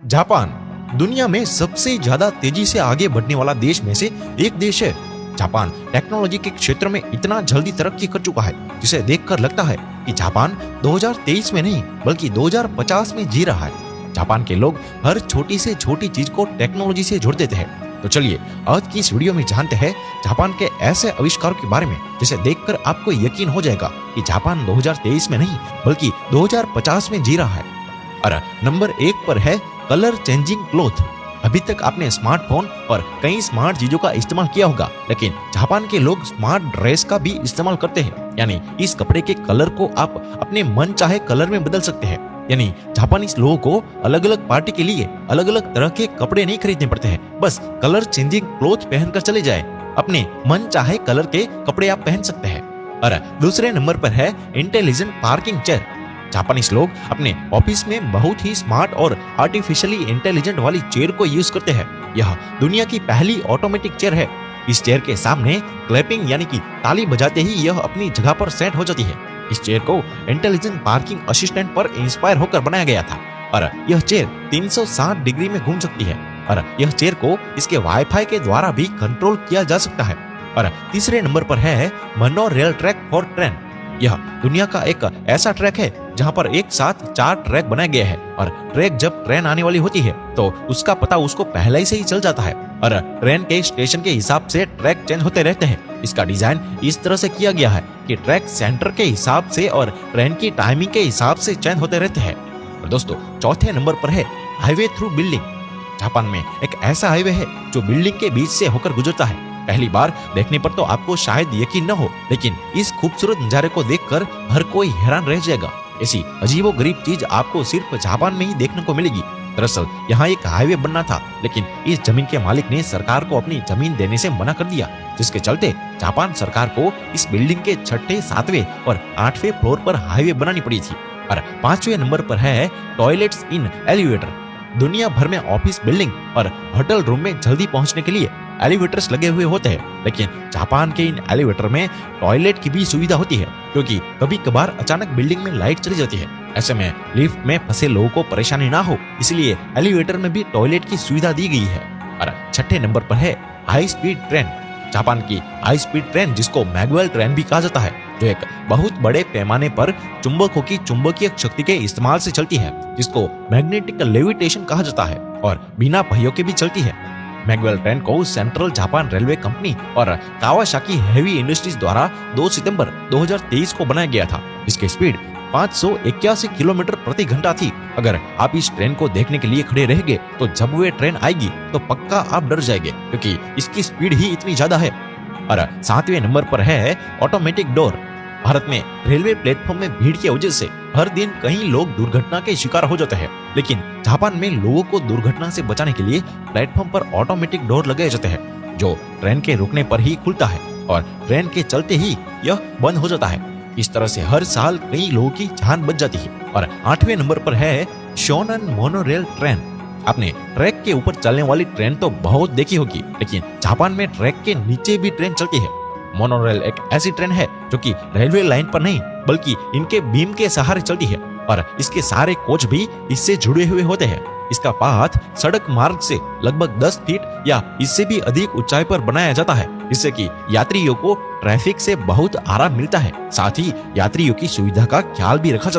Japan दुनिया में सबसे ज्यादा तेजी से आगे बढ़ने वाला देश में से एक देश है। जापान टेक्नोलॉजी के क्षेत्र में इतना जल्दी तरक्की कर चुका है जिसे देखकर लगता है कि जापान 2023 में नहीं बल्कि 2050 में जी रहा है। जापान के लोग हर छोटी से छोटी चीज को टेक्नोलॉजी से जोड़ देते हैं। तो चलिए आज की इस वीडियो में जानते हैं जापान के ऐसे आविष्कारों के बारे में जिसे देखकर आपको यकीन हो जाएगा कि जापान 2023 में नहीं बल्कि 2050 में जी रहा है। और नंबर 1 पर है कलर चेंजिंग क्लॉथ। अभी तक आपने स्मार्टफोन और कई स्मार्ट चीजों का इस्तेमाल किया होगा, लेकिन जापान के लोग स्मार्ट ड्रेस का भी इस्तेमाल करते हैं। यानी इस कपड़े के कलर को आप अपने मन चाहे कलर में बदल सकते हैं। यानी जापानीज लोगों को अलग अलग पार्टी के लिए अलग अलग तरह के कपड़े नहीं खरीदने पड़ते हैं, बस कलर चेंजिंग क्लॉथ पहनकर चले जाए, अपने मन चाहे कलर के कपड़े आप पहन सकते हैं। और दूसरे नंबर पर है इंटेलिजेंट पार्किंग चेयर। जापानीज लोग अपने ऑफिस में बहुत ही स्मार्ट और आर्टिफिशियली इंटेलिजेंट वाली चेयर को यूज करते हैं। यह दुनिया की पहली ऑटोमेटिक चेयर है। इस चेयर के सामने क्लैपिंग यानी कि ताली बजाते ही यह अपनी जगह पर सेट हो जाती है। इस चेयर को इंटेलिजेंट पार्किंग असिस्टेंट पर इंस्पायर होकर बनाया गया था और यह चेयर 360 डिग्री में घूम सकती है और यह चेयर को इसके वाईफाई के द्वारा भी कंट्रोल किया जा सकता है। और तीसरे नंबर पर है mono rail track for train. यह दुनिया का एक ऐसा ट्रैक है जहां पर एक साथ 4 ट्रैक बनाए गए हैं और ट्रैक जब ट्रेन आने वाली होती है तो उसका पता उसको पहले ही से ही चल जाता है और ट्रेन के स्टेशन के हिसाब से ट्रैक चेंज होते रहते हैं। इसका डिजाइन इस तरह से किया गया है कि ट्रैक सेंटर के हिसाब से और ट्रेन की टाइमिंग के हिसाब से चेंज होते रहते हैं। और दोस्तों चौथे नंबर पर है हाईवे थ्रू बिल्डिंग। जापान में एक ऐसा हाईवे है जो बिल्डिंग के बीच से होकर गुजरता है। पहली बार देखने पर तो आपको शायद यकीन न हो, लेकिन इस खूबसूरत नजारे को देखकर हर कोई हैरान रह जाएगा। ऐसी अजीबोगरीब चीज आपको सिर्फ जापान में ही देखने को मिलेगी। दरअसल यहाँ एक हाईवे बनना था, लेकिन इस जमीन के मालिक ने सरकार को अपनी जमीन देने से मना कर दिया, जिसके चलते जापान सरकार को इस बिल्डिंग के 6ठे, 7वें और 8वें फ्लोर पर हाईवे बनानी पड़ी थी। और 5वें नंबर पर है टॉयलेट्स इन एलिवेटर। दुनिया भर में ऑफिस बिल्डिंग और होटल रूम में जल्दी पहुंचने के लिए एलिवेटर्स लगे हुए होते हैं, लेकिन जापान के इन एलिवेटर में टॉयलेट की भी सुविधा होती है, क्योंकि कभी कभार अचानक बिल्डिंग में लाइट चली जाती है। ऐसे में लिफ्ट में फंसे लोगों को परेशानी ना हो, इसलिए एलिवेटर में भी टॉयलेट की सुविधा दी गई है। और 6ठे नंबर पर है हाई स्पीड ट्रेन। जापान की हाई स्पीड ट्रेन, जिसको मैग्वेल ट्रेन भी कहा जाता है, जो एक बहुत बड़े पैमाने पर चुंबकों की चुंबकीय शक्ति के इस्तेमाल से चलती है, जिसको मैग्नेटिक लेविटेशन कहा जाता है और बिना पहियों के भी चलती है। मैग्वेल ट्रेन को सेंट्रल जापान रेलवे कंपनी और कावासाकी हेवी इंडस्ट्रीज द्वारा 2 सितंबर 2023 को बनाया गया था। इसकी स्पीड 581 किलोमीटर प्रति घंटा थी। अगर आप इस ट्रेन को देखने के लिए खड़े रहेंगे तो जब वे ट्रेन आएगी तो पक्का आप डर जाएंगे, क्योंकि इसकी स्पीड ही इतनी ज्यादा है। और 7वें नंबर पर है ऑटोमेटिक डोर। भारत में रेलवे प्लेटफॉर्म में भीड़ की वजह से हर दिन कई लोग दुर्घटना के शिकार हो जाते हैं, लेकिन जापान में लोगों को दुर्घटना से बचाने के लिए प्लेटफॉर्म पर ऑटोमेटिक डोर लगाए जाते हैं, जो ट्रेन के रुकने पर ही खुलता है और ट्रेन के चलते ही यह बंद हो जाता है। इस तरह से हर साल कई लोगों की जान बच जाती है। और 8वें नंबर पर है शोनन मोनोरेल ट्रेन। आपने ट्रैक के ऊपर चलने वाली ट्रेन तो बहुत देखी होगी, लेकिन जापान में ट्रैक के नीचे भी ट्रेन चलती है। मोनोरेल एक ऐसी ट्रेन है जो कि रेलवे लाइन पर नहीं बल्कि इनके बीम के सहारे चलती है और इसके सारे कोच भी इससे जुड़े हुए होते हैं। इसका पाथ सड़क मार्ग से लगभग 10 फीट या इससे भी अधिक ऊंचाई पर बनाया जाता है, जिससे कि यात्रियों को ट्रैफिक से बहुत आराम मिलता है। साथ ही यात्रियों की सुविधा का ख्याल भी रखा जाता है।